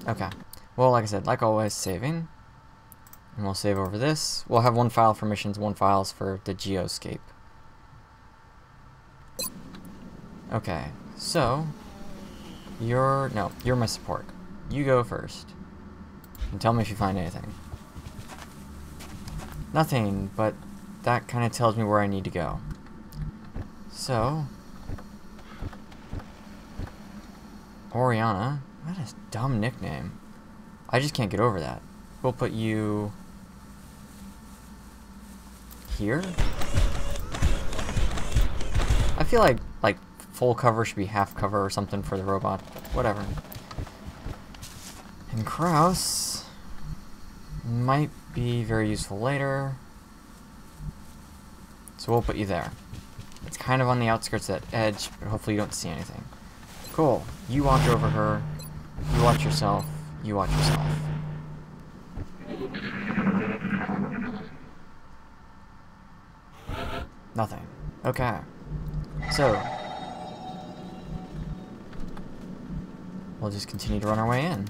Okay. Well, like I said, like always, saving. And we'll save over this. We'll have one file for missions, one file for the geoscape. Okay, so you're my support. You go first. And tell me if you find anything. Nothing, but that kind of tells me where I need to go. So, Oriana, what a dumb nickname. I just can't get over that. We'll put you here. I feel like full cover should be half cover or something for the robot. Whatever. And Kraus might be very useful later. So we'll put you there. It's kind of on the outskirts of that edge, but hopefully you don't see anything. Cool. You watch over her. You watch yourself. You watch yourself. Nothing. Okay. So, we'll just continue to run our way in.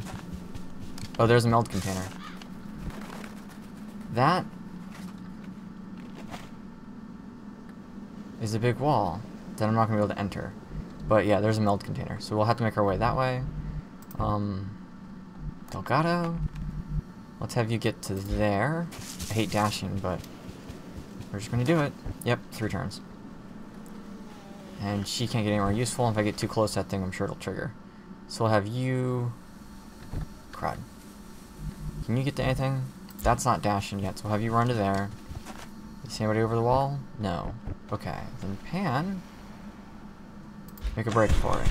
Oh, there's a meld container. That is a big wall that I'm not going to be able to enter. But yeah, there's a meld container. So we'll have to make our way that way. Delgado, let's have you get to there. I hate dashing, but we're just going to do it. Yep, 3 turns. And she can't get anywhere useful. If I get too close to that thing, I'm sure it'll trigger. So we'll have you... Crud. Can you get to anything? That's not dashing yet, so we'll have you run to there. You see anybody over the wall? No. Okay, then Pan... make a break for it.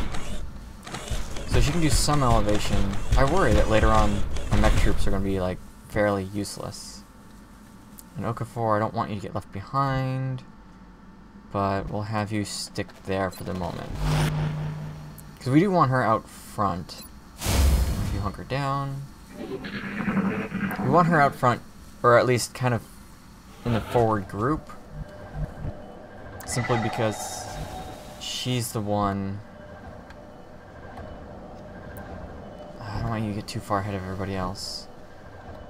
So she can do some elevation. I worry that later on, my mech troops are going to be, like, fairly useless. And Okafor, I don't want you to get left behind. But we'll have you stick there for the moment. Because we do want her out front. If you hunker down. We want her out front, or at least kind of in the forward group. Simply because she's the one... I don't want you to get too far ahead of everybody else.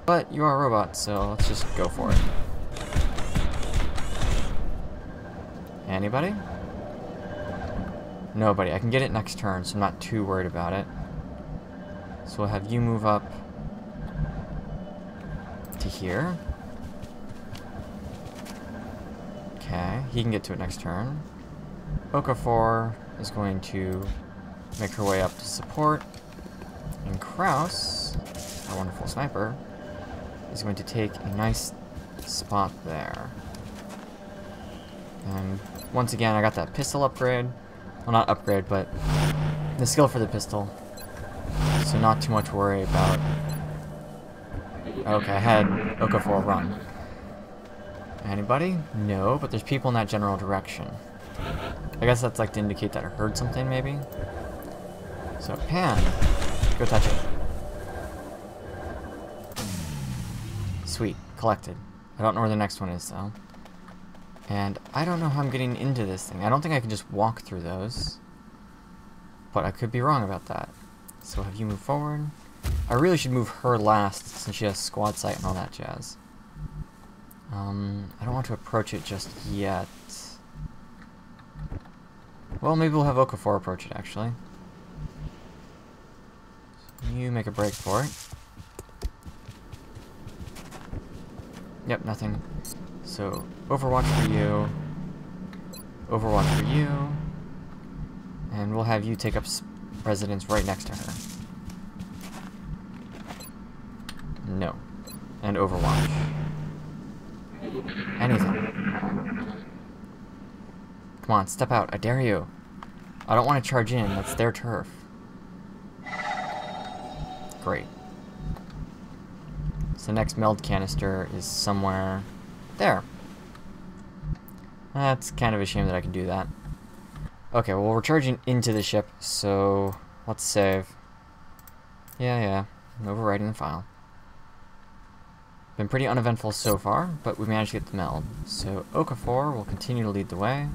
But you are a robot, so let's just go for it. Anybody? Nobody. I can get it next turn, so I'm not too worried about it. So we'll have you move up to here. Okay, he can get to it next turn. Okafor is going to make her way up to support. And Kraus, our wonderful sniper, is going to take a nice spot there. And once again, I got that pistol upgrade. Well, not upgrade, but the skill for the pistol. So not too much worry about... Okay, I had Okafor run. Anybody? No, but there's people in that general direction. I guess that's like to indicate that I heard something, maybe? So, Pan, go touch it. Sweet, collected. I don't know where the next one is, though. And I don't know how I'm getting into this thing. I don't think I can just walk through those. But I could be wrong about that. So have you move forward. I really should move her last, since she has squad sight and all that jazz. I don't want to approach it just yet. Well, maybe we'll have Okafor approach it, actually. So you make a break for it. Yep, nothing. So, Overwatch for you. Overwatch for you. And we'll have you take up residence right next to her. No. And Overwatch. Anything. Come on, step out. I dare you. I don't want to charge in. That's their turf. Great. So the next meld canister is somewhere there. That's kind of a shame that I can do that. Okay, well, we're charging into the ship, so let's save. Yeah, I'm overwriting the file. Been pretty uneventful so far, but we managed to get the meld. So Okafor will continue to lead the way.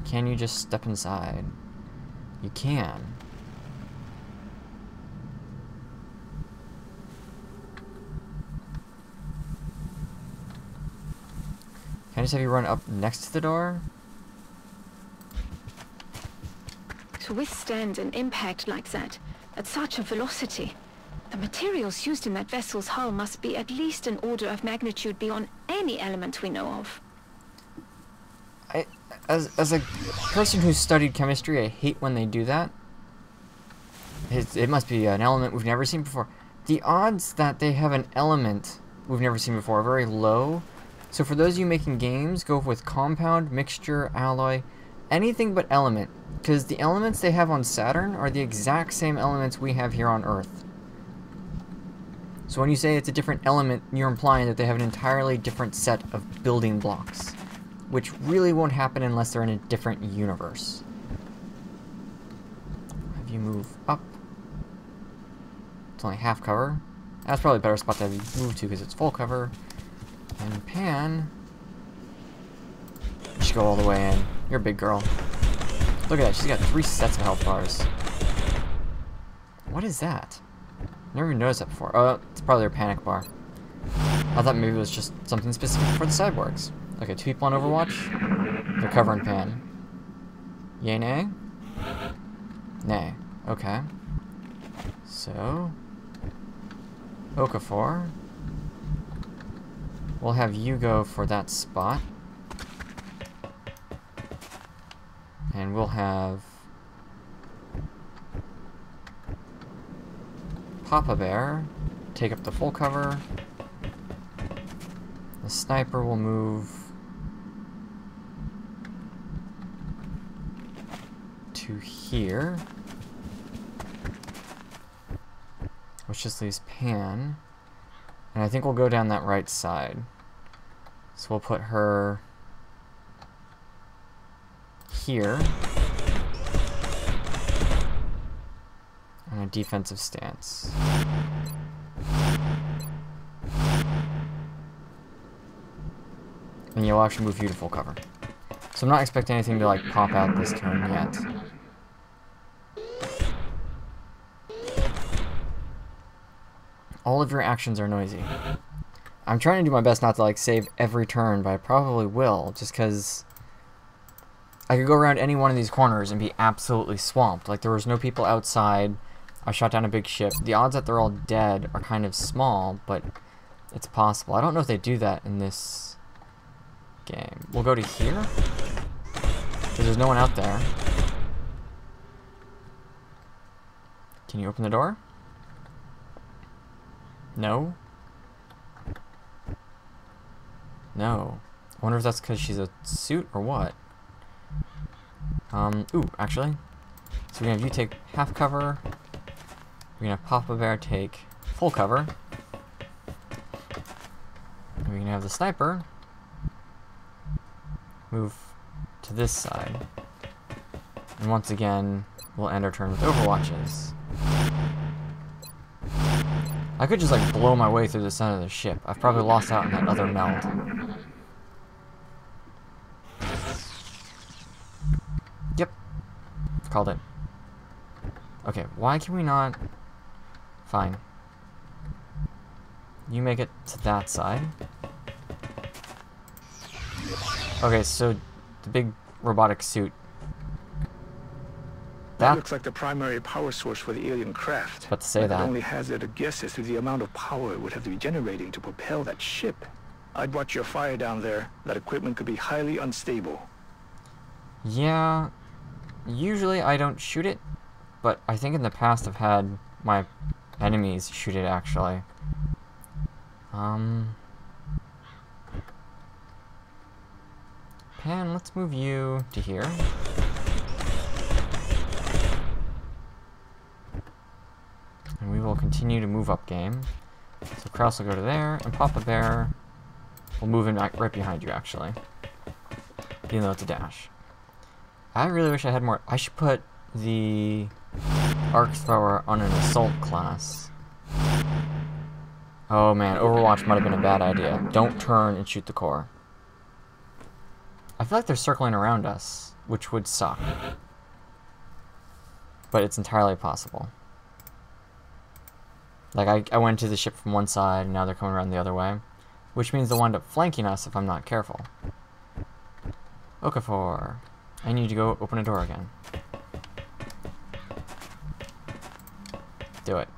Can you just step inside? You can. Can I just have you run up next to the door? To withstand an impact like that, at such a velocity, the materials used in that vessel's hull must be at least an order of magnitude beyond any element we know of. As a person who's studied chemistry, I hate when they do that. It must be an element we've never seen before. The odds that they have an element we've never seen before are very low. So for those of you making games, go with compound, mixture, alloy, anything but element. Because the elements they have on Saturn are the exact same elements we have here on Earth. So when you say it's a different element, you're implying that they have an entirely different set of building blocks. Which really won't happen unless they're in a different universe. Have you move up. It's only half cover. That's probably a better spot to have you move to because it's full cover. And Pan. You should go all the way in. You're a big girl. Look at that, she's got 3 sets of health bars. What is that? Never even noticed that before. Oh, it's probably their panic bar. I thought maybe it was just something specific for the cyborgs. Okay, 2 people on Overwatch. They're covering Pan. Yay, nay? Nay. Okay. So... Okafor. We'll have you go for that spot. And we'll have... Papa Bear take up the full cover. The sniper will move to here, which just leaves Pan, and I think we'll go down that right side. So we'll put her here on a defensive stance. And you'll actually move you to full cover. So I'm not expecting anything to like pop out this turn yet. All of your actions are noisy. I'm trying to do my best not to like save every turn, but I probably will, just because I could go around any one of these corners and be absolutely swamped. Like there was no people outside. I shot down a big ship. The odds that they're all dead are kind of small, but it's possible. I don't know if they do that in this game. We'll go to here, because there's no one out there. Can you open the door? No? No. I wonder if that's because she's a suit or what. Ooh, actually. So we're gonna have you take half cover. We're gonna have Papa Bear take full cover. And we're gonna have the sniper move to this side. And once again, we'll end our turn with Overwatches. I could just like blow my way through the center of the ship. I've probably lost out in that other meld. Yep. Called it. Okay, why can we not... Fine. You make it to that side. Okay, so the big robotic suit. That looks like the primary power source for the alien craft. But to say that. I only hazard a guess as to the amount of power it would have to be generating to propel that ship. I'd watch your fire down there. That equipment could be highly unstable. Yeah, usually I don't shoot it, but I think in the past I've had my enemies shoot it actually. Pan, let's move you to here. And we will continue to move up game. So Kraus will go to there, and Papa Bear will move in right behind you, actually. Even though it's a dash. I really wish I had more... I should put the arc thrower on an assault class. Oh man, Overwatch might have been a bad idea. Don't turn and shoot the core. I feel like they're circling around us, which would suck. But it's entirely possible. Like, I went to the ship from one side, and now they're coming around the other way. Which means they'll wind up flanking us if I'm not careful. Okafor. I need to go open a door again. Do it.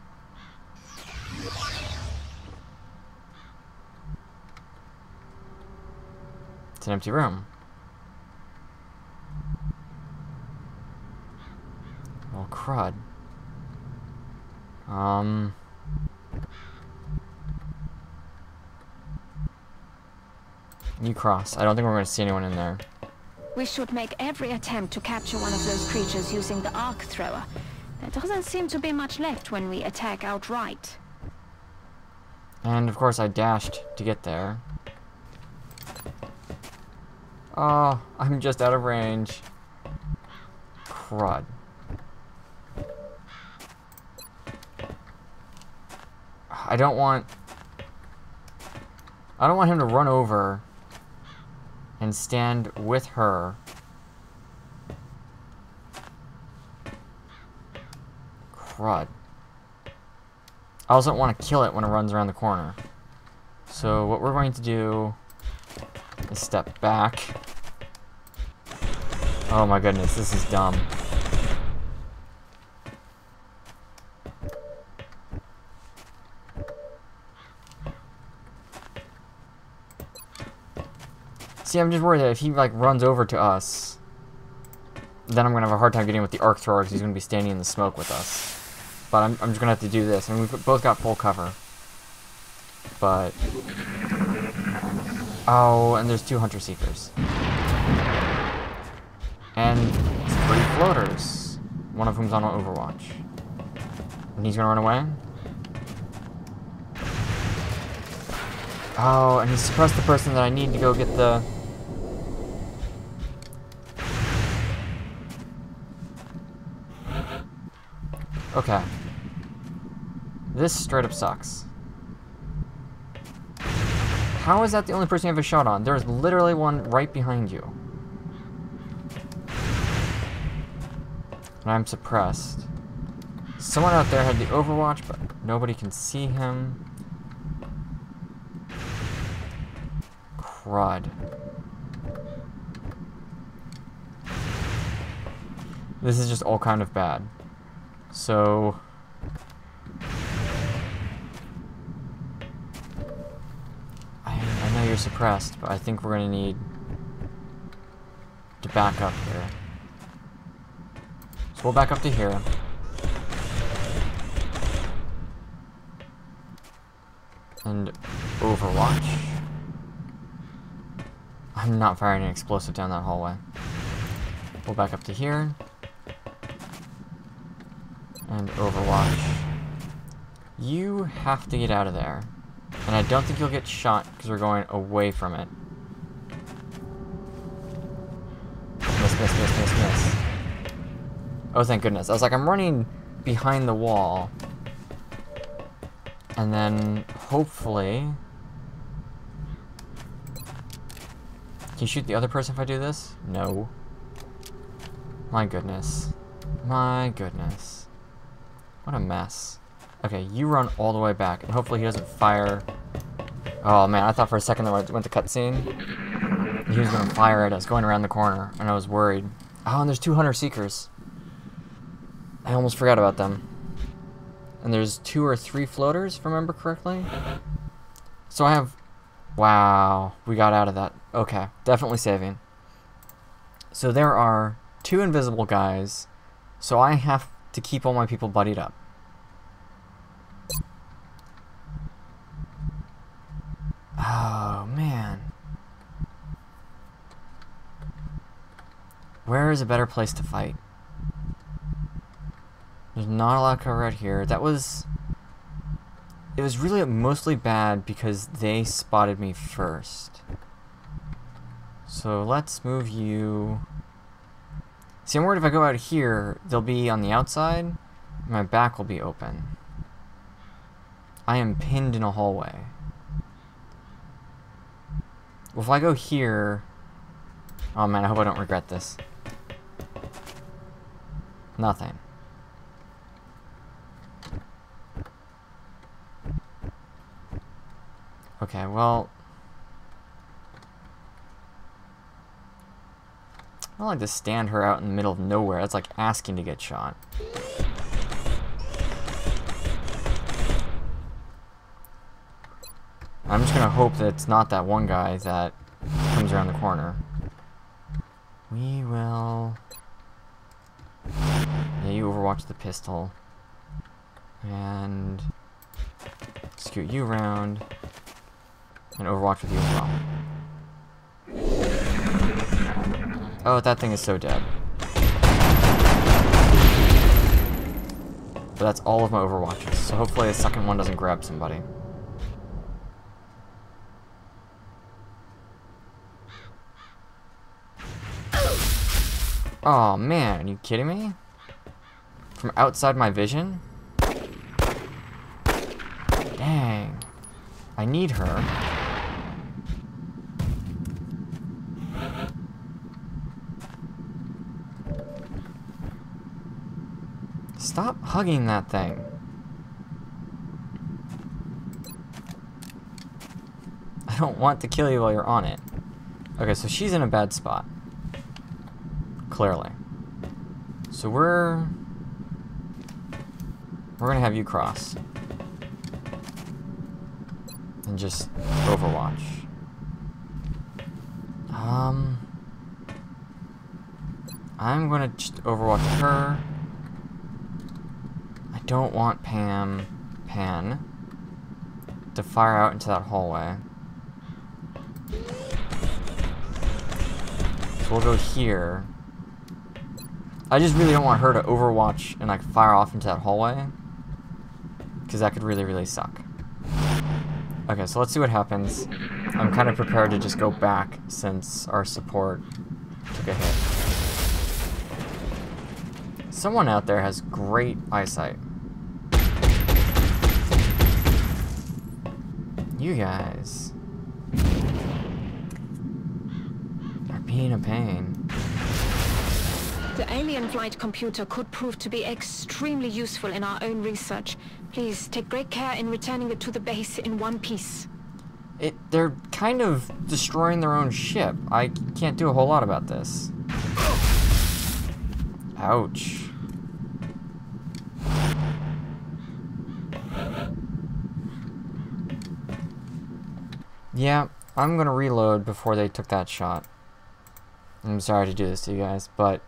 It's an empty room. Well, crud. You cross. I don't think we're going to see anyone in there. We should make every attempt to capture one of those creatures using the arc thrower. There doesn't seem to be much left when we attack outright. And of course I dashed to get there. Oh, I'm just out of range. Crud. I don't want him to run over and stand with her. Crud. I also don't want to kill it when it runs around the corner. So what we're going to do is step back. Oh my goodness, this is dumb. See, I'm just worried that if he, like, runs over to us, then I'm going to have a hard time getting with the arc thrower because he's going to be standing in the smoke with us. But I'm just going to have to do this. I mean, we've both got full cover. But... oh, and there's 2 Hunter Seekers. And 3 floaters. One of whom's on Overwatch. And he's going to run away? Oh, and he suppressed the person that I need to go get the... okay. This straight up sucks. How is that the only person you have a shot on? There is literally one right behind you. And I'm suppressed. Someone out there had the Overwatch, but nobody can see him. Crud. This is just all kind of bad. So... I know you're suppressed, but I think we're gonna need to back up here. So we'll back up to here. And Overwatch. I'm not firing an explosive down that hallway. We'll back up to here. And Overwatch. You have to get out of there. And I don't think you'll get shot because we're going away from it. Miss, miss, miss, miss, miss. Oh, thank goodness. I was like, I'm running behind the wall. And then, hopefully... can you shoot the other person if I do this? No. My goodness. My goodness. What a mess. Okay, you run all the way back, and hopefully he doesn't fire... oh man, I thought for a second that I went to cutscene. He was gonna fire at us going around the corner, and I was worried. Oh, and there's 2 Hunter Seekers. I almost forgot about them. And there's 2 or 3 floaters, if I remember correctly. So I have... wow, we got out of that. Okay, definitely saving. So there are 2 invisible guys, so I have to keep all my people buddied up. Oh, man. Where is a better place to fight? There's not a lot of cover out here. That was... it was really mostly bad because they spotted me first. So let's move you... see, I'm worried if I go out here, they'll be on the outside, and my back will be open. I am pinned in a hallway. Well, if I go here... oh man, I hope I don't regret this. Nothing. Okay, well... don't like to stand her out in the middle of nowhere. That's like asking to get shot. I'm just gonna hope that it's not that one guy that comes around the corner. We will... Yeah, you overwatch the pistol. And... scoot you around. And overwatch with you as well. Oh, that thing is so dead. But that's all of my overwatches, so hopefully the second one doesn't grab somebody. Oh man, are you kidding me? From outside my vision? Dang. I need her. Stop hugging that thing. I don't want to kill you while you're on it. Okay, so she's in a bad spot. Clearly. So we're gonna have you cross. And just overwatch. I'm gonna just overwatch her. I don't want Pan to fire out into that hallway. So we'll go here. I just really don't want her to overwatch and like fire off into that hallway, because that could really, really suck. Okay, so let's see what happens. I'm kind of prepared to just go back since our support took a hit. Someone out there has great eyesight. You guys are being a pain. The alien flight computer could prove to be extremely useful in our own research. Please take great care in returning it to the base in one piece. They're kind of destroying their own ship. I can't do a whole lot about this. Ouch. Yeah, I'm gonna reload before they took that shot. I'm sorry to do this to you guys, but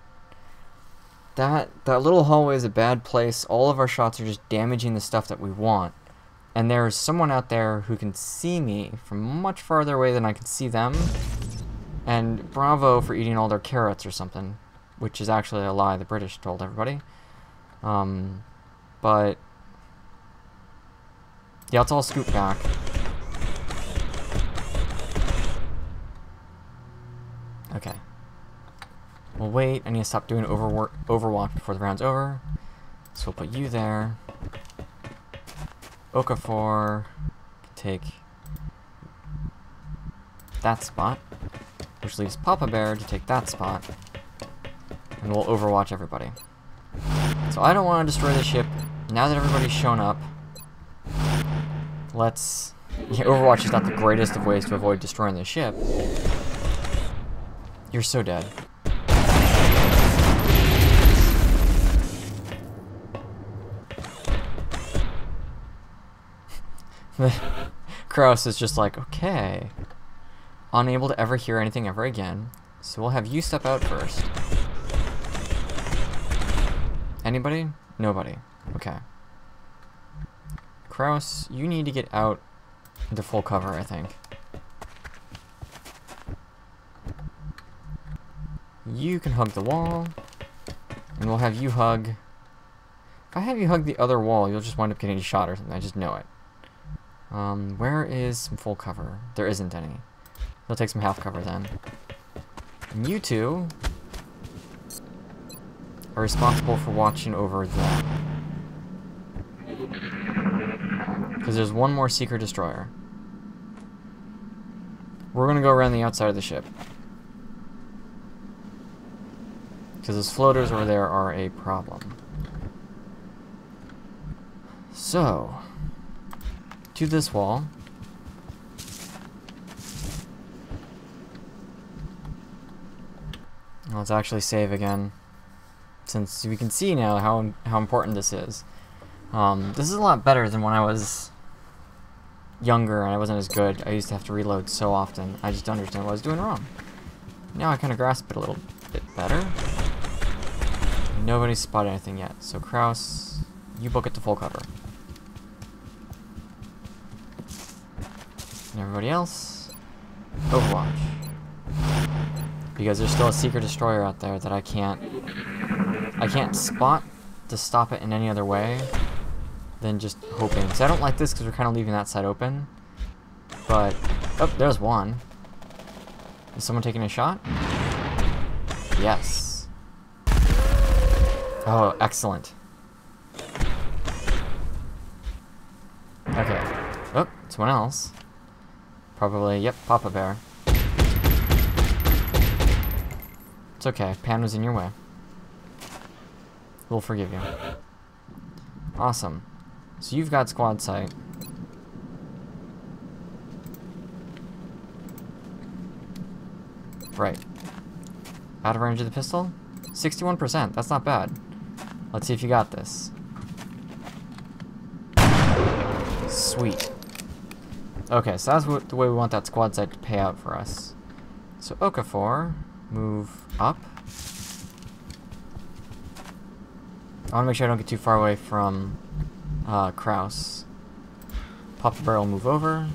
that little hallway is a bad place. All of our shots are just damaging the stuff that we want. And there's someone out there who can see me from much farther away than I can see them. And bravo for eating all their carrots or something. Which is actually a lie the British told everybody. But yeah, let's all scoot back. Okay. We'll wait. I need to stop doing overwatch before the round's over. So we'll put you there. Okafor can take that spot, which leaves Papa Bear to take that spot, and we'll overwatch everybody. So I don't want to destroy the ship. Now that everybody's shown up, let's... Yeah, Overwatch is not the greatest of ways to avoid destroying the ship. You're so dead. Kraus is just like, okay. Unable to ever hear anything ever again. So we'll have you step out first. Anybody? Nobody. Okay. Kraus, you need to get out into full cover, I think. You can hug the wall. And we'll have you hug... If I have you hug the other wall, you'll just wind up getting shot or something. I just know it. Where is some full cover? There isn't any. We'll take some half cover then. And you two are responsible for watching over them. Because there's one more Seeker Destroyer. We're gonna go around the outside of the ship. Because those floaters over there are a problem. So... to this wall. Let's actually save again, since we can see now how important this is. This is a lot better than when I was younger and I wasn't as good. I used to have to reload so often. I just don't understand what I was doing wrong. Now I kind of grasp it a little bit better. Nobody's spotted anything yet, so Kraus, you book it to full cover. And everybody else, Overwatch. Because there's still a secret destroyer out there that I can't spot to stop it in any other way than just hoping. So I don't like this because we're kind of leaving that side open. But, oh, there's one. Is someone taking a shot? Yes. Oh, excellent. Okay. Oh, someone else. Probably, yep, Papa Bear. It's okay, Pan was in your way. We'll forgive you. Awesome. So you've got squad sight. Right. Out of range of the pistol? 61%, that's not bad. Let's see if you got this. Sweet. Okay, so that's the way we want that squad sight to pay out for us. So Okafor, move up. I want to make sure I don't get too far away from Kraus. Papa Bear will move over.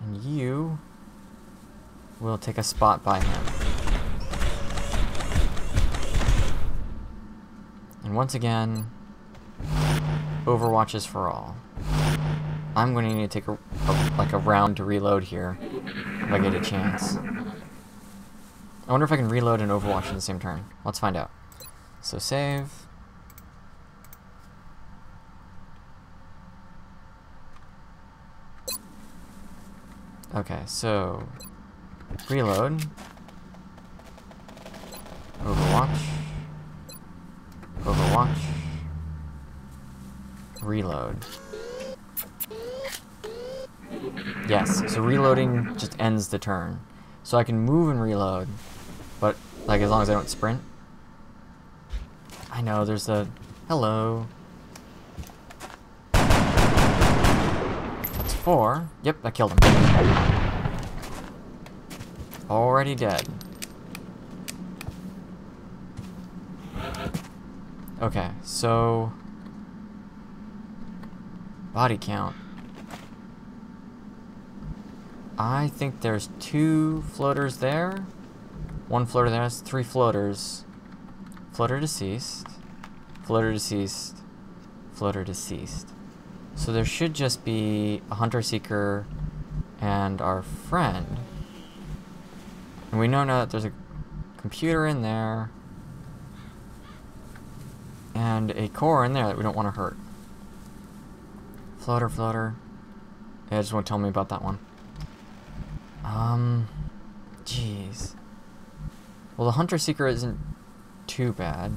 And you will take a spot by him. And once again, Overwatch is for all. I'm going to need to take a round to reload here if I get a chance. I wonder if I can reload and Overwatch in the same turn. Let's find out. So save. Okay, so reload. Overwatch. Overwatch. Reload. Yes, so reloading just ends the turn. So I can move and reload, but like as long as I don't sprint. I know, there's a... Hello. That's 4. Yep, that killed him. Already dead. Okay, so... Body count. I think there's 2 floaters there. 1 floater there. That's 3 floaters. Floater deceased. Floater deceased. Floater deceased. So there should just be a hunter seeker and our friend. And we know now that there's a computer in there and a core in there that we don't want to hurt. Floater, floater. Yeah, just won't tell me about that one. Jeez. Well, the hunter seeker isn't too bad.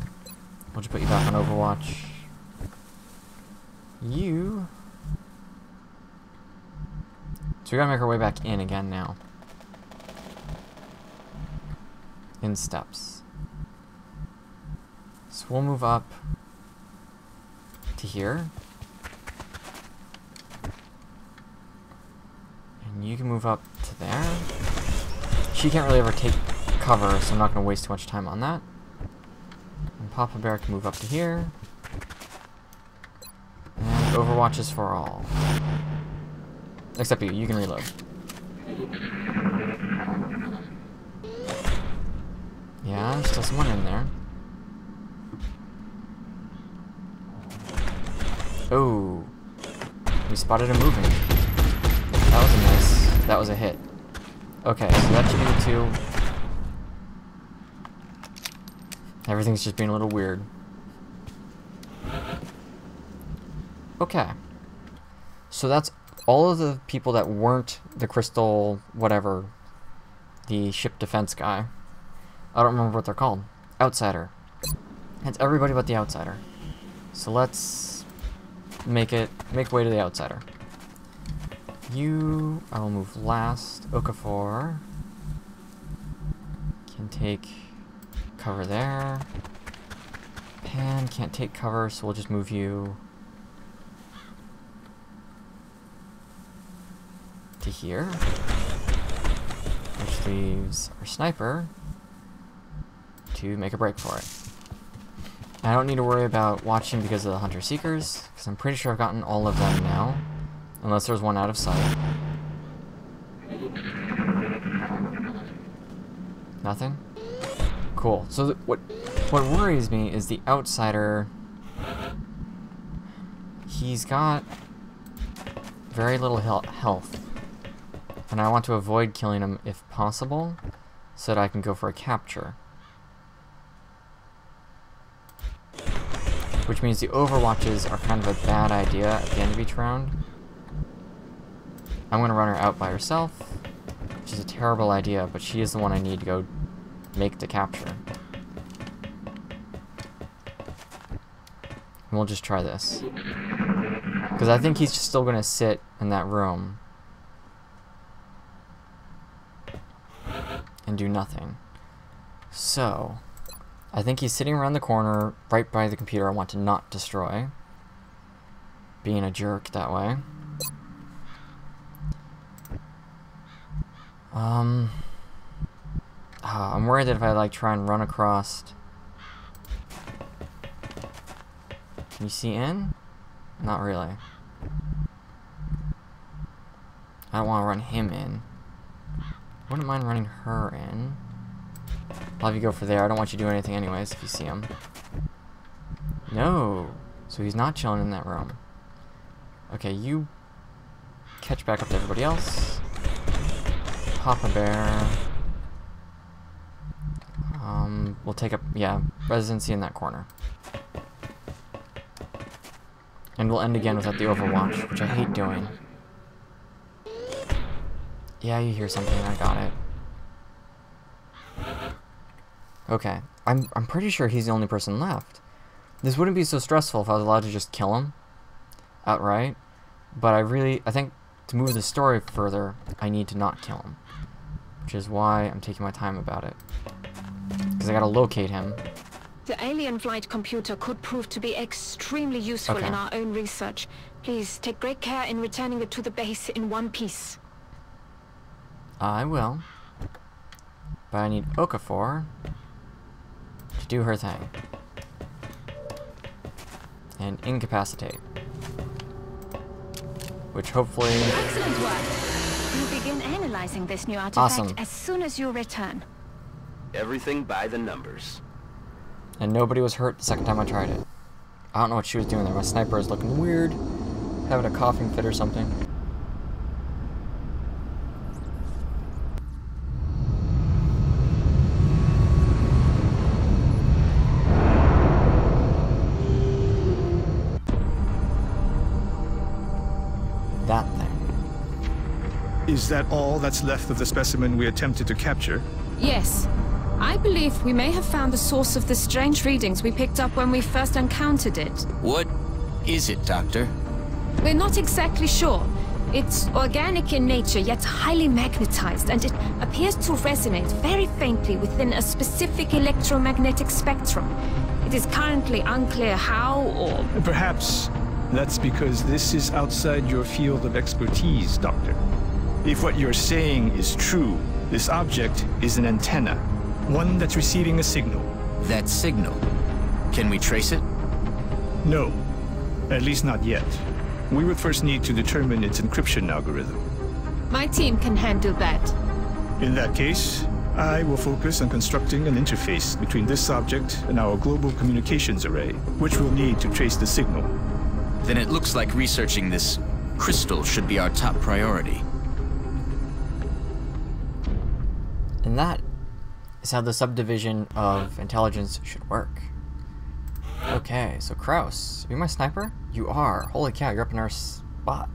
We'll just put you back on Overwatch. You... So we gotta make our way back in again now. In steps. So we'll move up to here. And you can move up to there. She can't really ever take cover, so I'm not going to waste too much time on that. And Papa Bear can move up to here. And Overwatch is for all. Except you, you can reload. Yeah, there's still someone in there. Oh, we spotted him moving. That was a miss. That was a hit. Okay, so that should be the 2. Everything's just being a little weird. Okay. So that's all of the people that weren't the crystal whatever, the ship defense guy. I don't remember what they're called. Outsider. It's everybody but the outsider. So let's make way to the outsider. You, I will move last. Okafor. Can take cover there. Pan can't take cover, so we'll just move you to here. Which leaves our sniper to make a break for it. I don't need to worry about watching because of the hunter-seekers, because I'm pretty sure I've gotten all of them now, unless there's one out of sight. Nothing? Cool. So what worries me is the outsider. He's got very little health, and I want to avoid killing him if possible, so that I can go for a capture. Which means the overwatches are kind of a bad idea at the end of each round. I'm going to run her out by herself, which is a terrible idea, but she is the one I need to go make the capture. And we'll just try this. Because I think he's just still going to sit in that room and do nothing. So I think he's sitting around the corner, right by the computer I want to not destroy. Being a jerk that way. I'm worried that if I like try and run across... Can you see in? Not really. I don't want to run him in. Wouldn't mind running her in. I'll have you go for there. I don't want you to do anything anyways if you see him. No. So he's not chilling in that room. Okay, you catch back up to everybody else. Papa Bear. We'll take up, yeah, residency in that corner. And we'll end again without the overwatch, which I hate doing. Yeah, you hear something. I got it. Okay, I'm pretty sure he's the only person left. This wouldn't be so stressful if I was allowed to just kill him outright, but I think to move the story further, I need to not kill him, which is why I'm taking my time about it, because I gotta locate him. The alien flight computer could prove to be extremely useful in our own research. Please take great care in returning it to the base in one piece. I will, but I need Okafor to do her thing and incapacitate, which hopefully... Excellent work! We'll begin analyzing this new artifact as soon as you return. Everything by the numbers. And nobody was hurt the second time I tried it. I don't know what she was doing there. My sniper is looking weird, having a coughing fit or something. That thing. Is that all that's left of the specimen we attempted to capture? Yes. I believe we may have found the source of the strange readings we picked up when we first encountered it. What is it, Doctor? We're not exactly sure. It's organic in nature, yet highly magnetized, and it appears to resonate very faintly within a specific electromagnetic spectrum. It is currently unclear how or... Perhaps that's because this is outside your field of expertise, Doctor. If what you're saying is true, this object is an antenna. One that's receiving a signal. That signal. Can we trace it? No. At least not yet. We would first need to determine its encryption algorithm. My team can handle that. In that case, I will focus on constructing an interface between this object and our global communications array, which we'll need to trace the signal. Then it looks like researching this crystal should be our top priority. And that is how the subdivision of intelligence should work. Okay, so Kraus, are you my sniper? You are. Holy cow, you're up in our spot.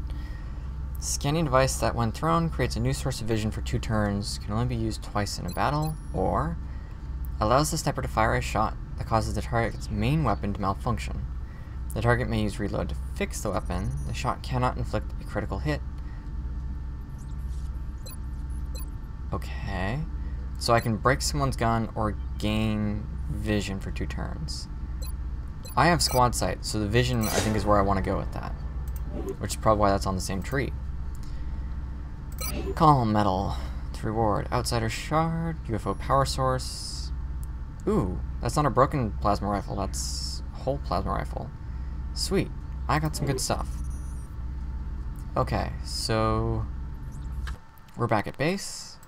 Scanning device that, when thrown, creates a new source of vision for 2 turns, can only be used twice in a battle, or allows the sniper to fire a shot that causes the target's main weapon to malfunction. The target may use reload to fix the weapon. The shot cannot inflict a critical hit. Okay. So I can break someone's gun or gain vision for 2 turns. I have squad sight, so the vision I think is where I want to go with that. Which is probably why that's on the same tree. Calm metal. To reward. Outsider shard. UFO power source. Ooh, that's not a broken plasma rifle, that's a whole plasma rifle. Sweet. I got some good stuff. Okay, so we're back at base.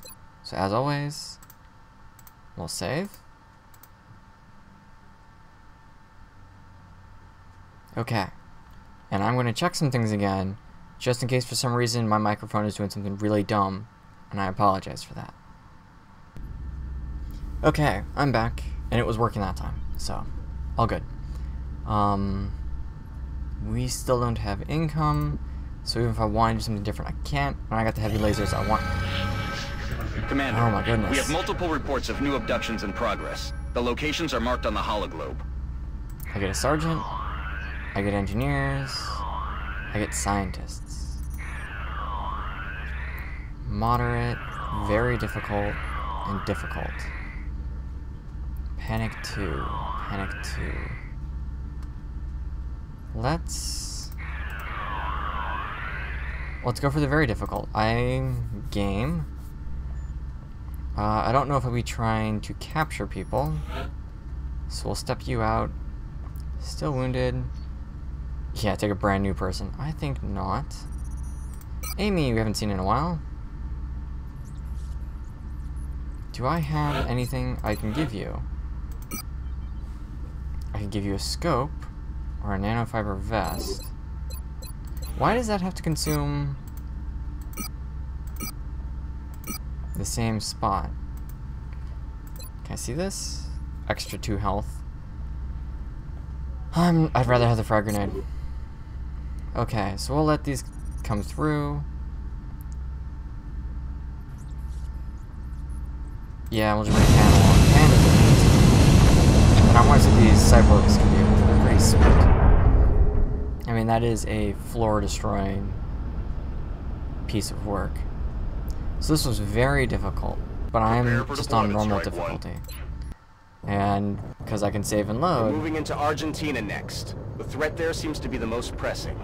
So as always, we'll save. Okay. And I'm going to check some things again, just in case for some reason my microphone is doing something really dumb, and I apologize for that. Okay, I'm back, and it was working that time, so all good. We still don't have income, so even if I want to do something different, I can't, and I got the heavy lasers I want. Commander, oh my goodness. We have multiple reports of new abductions in progress. The locations are marked on the hologlobe. I get a sergeant, I get engineers, I get scientists. Moderate, very difficult, and difficult. Panic 2, Panic 2. Let's go for the very difficult. I'm game. I don't know if I'll be trying to capture people, so we'll step you out. Still wounded. Yeah, take a brand new person. I think not. Amy, we haven't seen in a while. Do I have anything I can give you? I can give you a scope or a nanofiber vest. Why does that have to consume the same spot? Can I see this? Extra 2 health. I'd rather have the frag grenade. Okay, so we'll let these come through. Yeah, we'll just bring Pan along. Pan is amazing. And I want to see these cyborgs can do. They're pretty sweet. I mean, that is a floor-destroying piece of work. So this was very difficult, but I'm just on normal difficulty. And because I can save and load. We're moving into Argentina next. The threat there seems to be the most pressing.